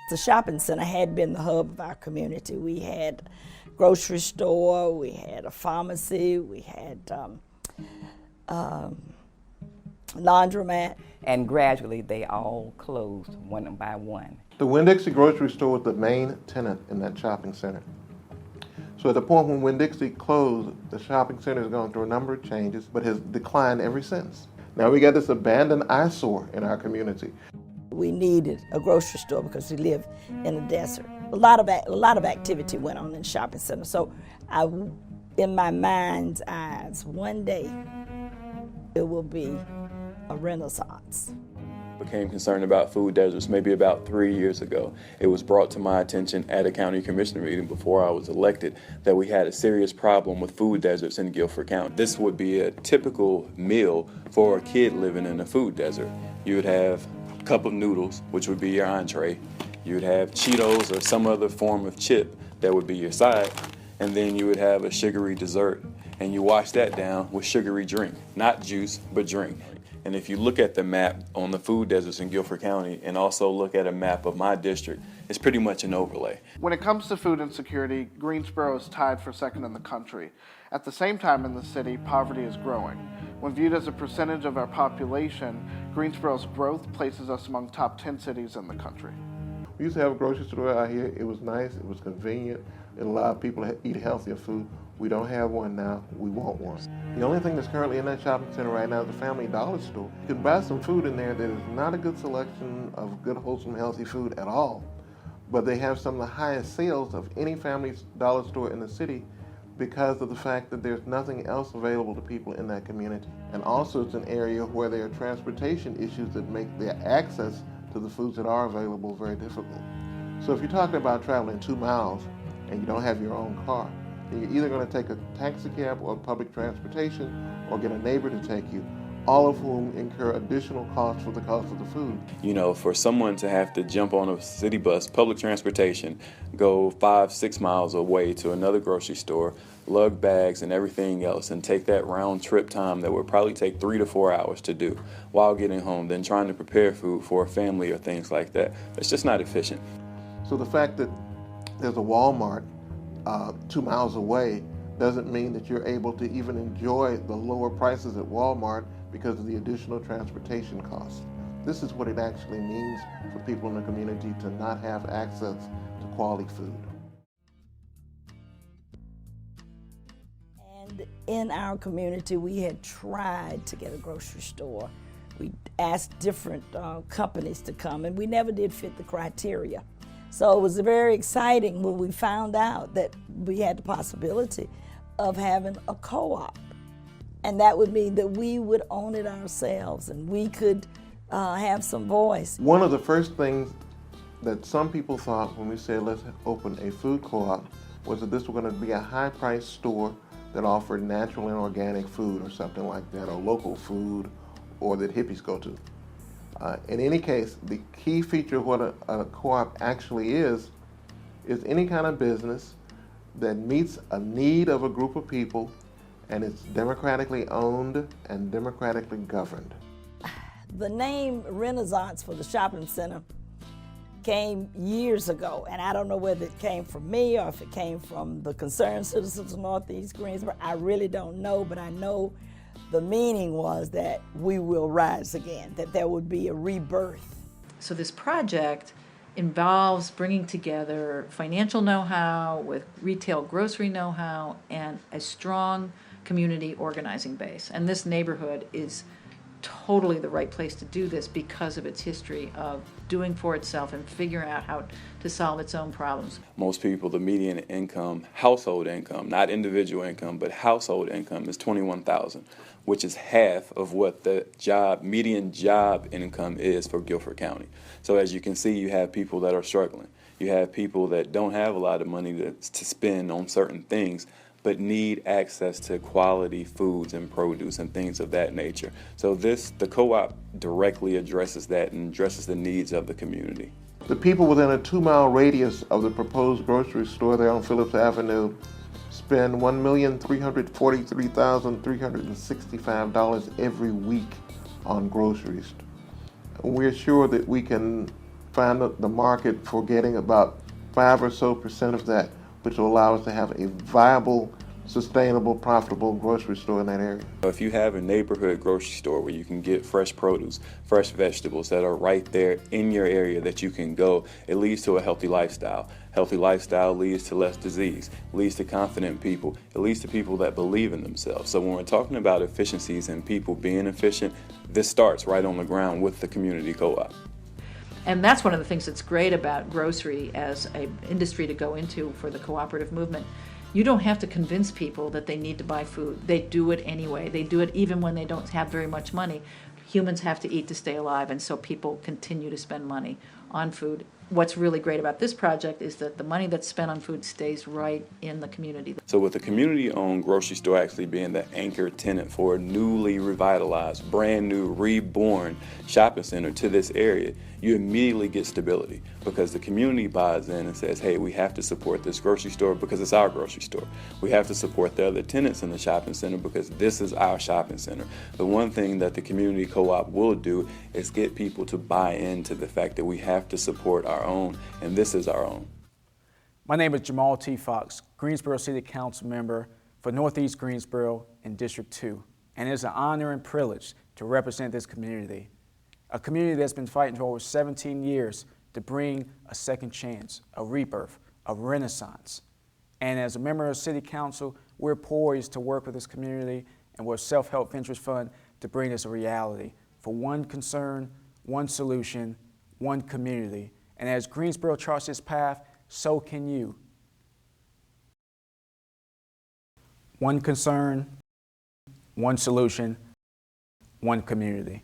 The shopping center had been the hub of our community. We had a grocery store, we had a pharmacy, we had laundromat. And gradually they all closed one by one. The Winn-Dixie grocery store was the main tenant in that shopping center. So at the point when Winn-Dixie closed, the shopping center has gone through a number of changes, but has declined ever since. Now we got this abandoned eyesore in our community. We needed a grocery store because we live in a desert. A lot of activity went on in the shopping center. So in my mind's eyes, one day it will be a renaissance. Became concerned about food deserts maybe about 3 years ago. It was brought to my attention at a county commissioner meeting before I was elected that we had a serious problem with food deserts in Guilford County. This would be a typical meal for a kid living in a food desert. You would have a cup of noodles, which would be your entree. You would have Cheetos or some other form of chip that would be your side. And then you would have a sugary dessert. And you wash that down with sugary drink, not juice, but drink. And if you look at the map on the food deserts in Guilford County and also look at a map of my district, it's pretty much an overlay. When it comes to food insecurity, Greensboro is tied for second in the country. At the same time in the city, poverty is growing. When viewed as a percentage of our population, Greensboro's growth places us among top 10 cities in the country. We used to have a grocery store out here. It was nice, it was convenient, it allowed people to eat healthier food. We don't have one now, we want one. The only thing that's currently in that shopping center right now is the Family Dollar store. You can buy some food in there that is not a good selection of good, wholesome, healthy food at all, but they have some of the highest sales of any Family Dollar store in the city because of the fact that there's nothing else available to people in that community. And also it's an area where there are transportation issues that make their access to the foods that are available very difficult. So if you're talking about traveling 2 miles and you don't have your own car, then you're either going to take a taxi cab or public transportation or get a neighbor to take you, all of whom incur additional costs for the cost of the food. You know, for someone to have to jump on a city bus, public transportation, go 5-6 miles away to another grocery store, lug bags and everything else, and take that round trip time that would probably take 3 to 4 hours to do while getting home, then trying to prepare food for a family or things like that, it's just not efficient. So the fact that there's a Walmart 2 miles away doesn't mean that you're able to even enjoy the lower prices at Walmart because of the additional transportation costs. This is what it actually means for people in the community to not have access to quality food. And in our community, we had tried to get a grocery store. We asked different companies to come, and we never did fit the criteria. So it was very exciting when we found out that we had the possibility of having a co-op. And that would mean that we would own it ourselves and we could have some voice. One of the first things that some people thought when we said let's open a food co-op was that this was going to be a high-priced store that offered natural and organic food or something like that, or local food, or that hippies go to. In any case, the key feature of what a co-op actually is any kind of business that meets a need of a group of people, and it's democratically owned and democratically governed. The name Renaissance for the shopping center came years ago, and I don't know whether it came from me or if it came from the concerned citizens of Northeast Greensboro. I really don't know, but I know the meaning was that we will rise again, that there would be a rebirth. So this project involves bringing together financial know-how with retail grocery know-how and a strong community organizing base. And this neighborhood is totally the right place to do this because of its history of doing for itself and figuring out how to solve its own problems. Most people, the median income, household income, not individual income, but household income is $21,000, which is half of what the median job income is for Guilford County. So as you can see, you have people that are struggling. You have people that don't have a lot of money to spend on certain things, but need access to quality foods and produce and things of that nature. So the co-op directly addresses that and addresses the needs of the community. The people within a 2-mile radius of the proposed grocery store there on Phillips Avenue spend $1,343,365 every week on groceries. We're sure that we can find the market for getting about 5% or so of that, which will allow us to have a viable, sustainable, profitable grocery store in that area. If you have a neighborhood grocery store where you can get fresh produce, fresh vegetables that are right there in your area that you can go, it leads to a healthy lifestyle. Healthy lifestyle leads to less disease, leads to confident people, it leads to people that believe in themselves. So when we're talking about efficiencies and people being efficient, this starts right on the ground with the community co-op. And that's one of the things that's great about grocery as an industry to go into for the cooperative movement. You don't have to convince people that they need to buy food. They do it anyway. They do it even when they don't have very much money. Humans have to eat to stay alive, and so people continue to spend money on food. What's really great about this project is that the money that's spent on food stays right in the community. So with the community-owned grocery store actually being the anchor tenant for a newly revitalized, brand new, reborn shopping center to this area, you immediately get stability because the community buys in and says, hey, we have to support this grocery store because it's our grocery store. We have to support the other tenants in the shopping center because this is our shopping center. The one thing that the community co-op will do is get people to buy into the fact that we have to support our own, and this is our own. My name is Jamal T. Fox, Greensboro City Council member for Northeast Greensboro in District 2, and it's an honor and privilege to represent this community, a community that's been fighting for over 17 years to bring a second chance, a rebirth, a renaissance. And as a member of City Council, we're poised to work with this community and with Self-Help Ventures Fund to bring this a reality for one concern, one solution, one community. And as Greensboro charts this path, so can you. One concern, one solution, one community.